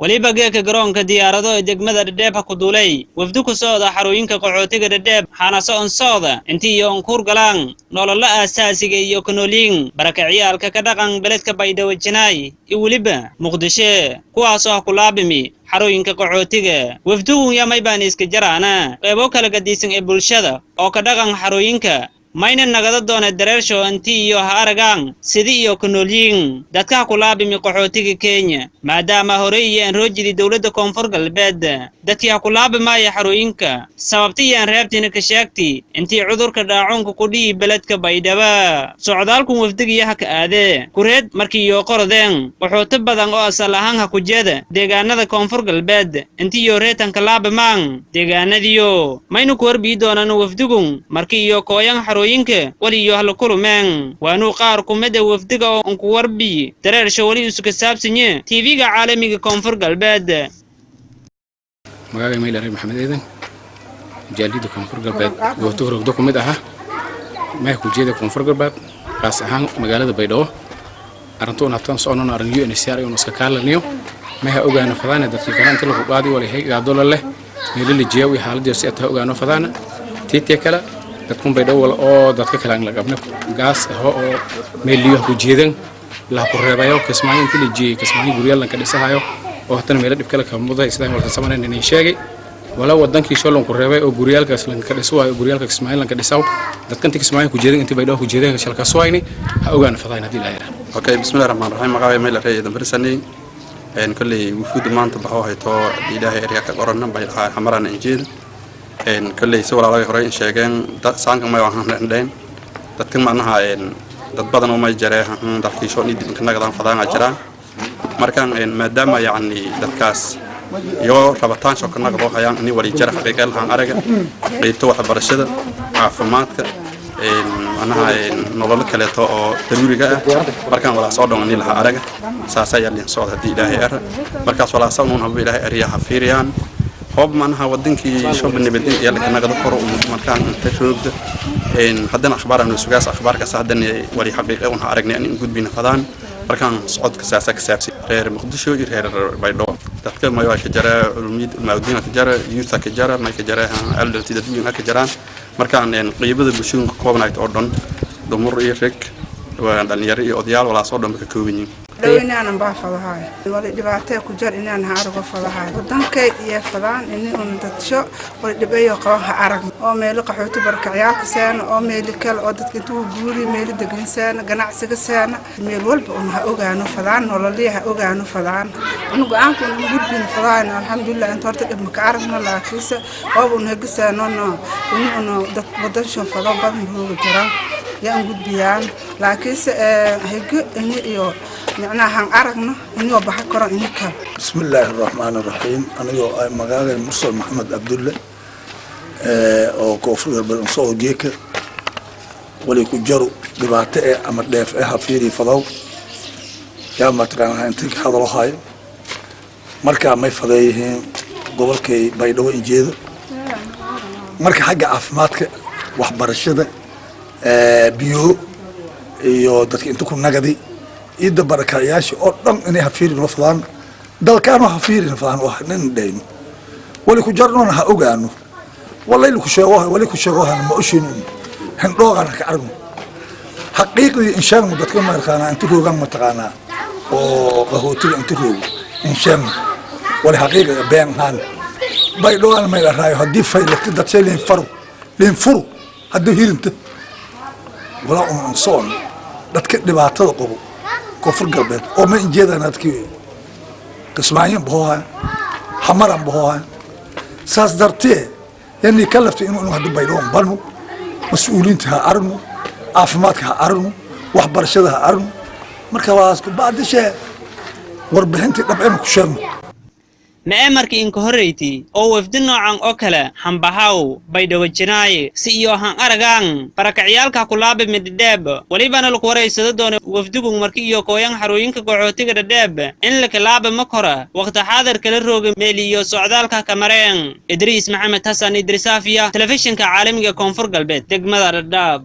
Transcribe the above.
waliba geeka garoonka diyaarado ee degmada Dhadheeb ku duulay wafdu ku socda xarooyinka qaxootiga Dhadheeb xanaasa on socda intii iyo onkur galaan nolol asaasiga iyo kanoolin barakaciyalka ka dhaqan beledka Baydhabo Jinaay iyo waliba Muqdisho kuwaas oo ku laabimi xarooyinka qaxootiga wafdu yamay baan iska jaraana qeybo kala gadisan ee bulshada oo ka dhaqan xarooyinka mayna nagada doona dareersho antii iyo haragaan sidii iyo kanoolin dadka ku laabimi qaxootiga Kenya maadaama hore iyo roojidi dawladda Koonfur Galbeed dadka ku laabimay xarooyinka sababtiyaan reebtina ka sheegtay intii cudurka dhaacoonka ku dhii beledka Baydhabo socdaalku wafdigiyaha ka aade kureed markii iyo qordeen qaxooti badan oo asal ahaan ha ku jeeda deegaanada Koonfur Galbeed intii iyo reetan ka laabimaan deegaanadiyo maynu ku warbi doonaan wafdigun markii iyo kooyan waliyo hal kulumeen waanu qaar kumada wafdiga oo ku warbi dareersho wali isku saabsanye TV-ga caalamiga Koonfur Galbeed magaalada Meelare Maxamed Eedan jaalida Koonfur Galbeed oo toorog dokumid ah ma ku jeeda Koonfur Galbeed qaas ahaan magaalada Baydhabo arintoona tan socono arin UNHCR iyo iska kaalaniyo ma ogaano fadana dadka galanta lagu qaadi wali hay'ad dollar leh meel la jeeyo xaaladda si ay ogaano fadana tiite kala dadku Baydhabo oo dadka kala laga qabno gaas oo meeliyo ku jeedan la ku reebayo kismaayin tiliji kismaayin guriyal ka dhisahayo oo tan meel dib kala ka muday sida wada samaynayna inay sheegay wala wadankii shalon ku reebay oo guriyalkaas lan ka dhiso oo guriyalka kismaayin lan ka dhisaw dadkan kismaayin ku jeedan intii Baydhabo ku jeedan shalka sooyni ha ogaan fadayna hadii la yiraahdo okay bismillaahir rahmaanir rahiim magaalada Meelare Eedan barsanay kulli wufuud maanta baxo hayto ilaahay eriya ka qoran Baydhabo xamaran injiil kulli soo walaalahay hore in sheegeen dad saanka ma waxaan dheendeen dadka macnaha dad badan oo ma jireen dadkii soo nidib ka nagdaan fadaan jiraan markaan maadaama yaani dadkaas iyo rabataan soo ka nagdo hayaan in wali jara xaqiiqan aan araga qeybta waxbarashada caafimaadka macnaha nolol kale oo daruuriga ah markaan wala soo dhawaan ilaha araga saasa yaalin soo hadii ilaahay ara markaas wala soo noon ilaahay ariyaha fiiriyaan hoob manha wadankii soo banibadin iyo la nagado koro markaan inta joogda haddana akhbaarana sugaas akhbaarka saxdan wali xaqiiqo aan aragnay in gudbina fadaan markaan socodka saasa ka saabsi reer Muqdisho iyo reer Baydhabo dadka ma waa ka jara ulmid maawdiina ka jara youth ka jara ma ka jara elderly dadweynaha ka jaraan markaan qeybada bulshada ka koobnayd oo dhan dumar iyo rag waa dhalinyaro iyo odayaal wala soo dhanba ka kooban yihiin دوينا أنا بافضها ولا دبعتها كجار إن أنا هعرف فضها ودنك يفضان إني أنتشو ولا دبيو قوها عرق أو ميلك حوت بركعياك سان أو ميلك العدد كتو جوري ميل دقن سان جناع سان ميل ولب أنها أوجانو فضان ولا ليها أوجانو فضان أنا قاعد نقول بين فضان الحمد لله أنت هرت ابنك عرفنا لا كيسة أو أنها قسان أنا بدن شوف فضان بدن هو جرا يا نقول بيان لكن هيك إني يو يعني هن عرقنا إنه بحكرة إنك بسم الله الرحمن الرحيم أنا جو مقالة المرسل محمد عبد الله أو كوفر بالنصوص جيك ولي كجرو دبعتة أمر دافعها فيري فضو يا متران هنتك حضروا هاي مركا ما يفضيه قبل كي بيدو إنجيل مركا حاجة عفماتك وحبر الشدة بيو يو دتك أنتكم نجدي إذا بركاياش أردن إني هفير الفلان دل كانوا هفير الفلان وحنين دينه ولي كجرنا هأوجانه والله اللي كشجوها ولي كشجوها ما أشينون هنروغنا كعرض حقيقي إن شاء الله دتكم مركانا أنتوا جم متقانا أو قهوتي أنتوا إن شاء الله ولي حقيقة بين هان بايدوان ما يراعي هدي فايل كده تشيل لين فرو هدي هيرنت ولا أنصون دتك دبعتها قبو كفر قلبي أو من جدا نتكي كسمعين بهوا حمرا بهوا ساس درتيه يعني كلفت إنه هذا بيلون بنو مسؤولين تها أرنو عفماتها أرنو وحبر شدها أرنو مركواسك بعد شيء وربهنتي طبعا كشرم ما أمرك إنك هريتي أو وفدنا عن أكله حنبهاو Baydhabo Jinaay si iyo han aragan barakaciyalka kulaab mid Dhadheeb waliba la qorayso doona wafdigu markii iyo kooyan xarooyinka qaxootiga Dhadheeb in la kalaab ma kora waqti xaadir kala roog meeliyo socdaalka kamareen Idris Maxamed Hassan Idris Afiya telefishinka caalamiga Koonfur Galbeed degmada Dhadheeb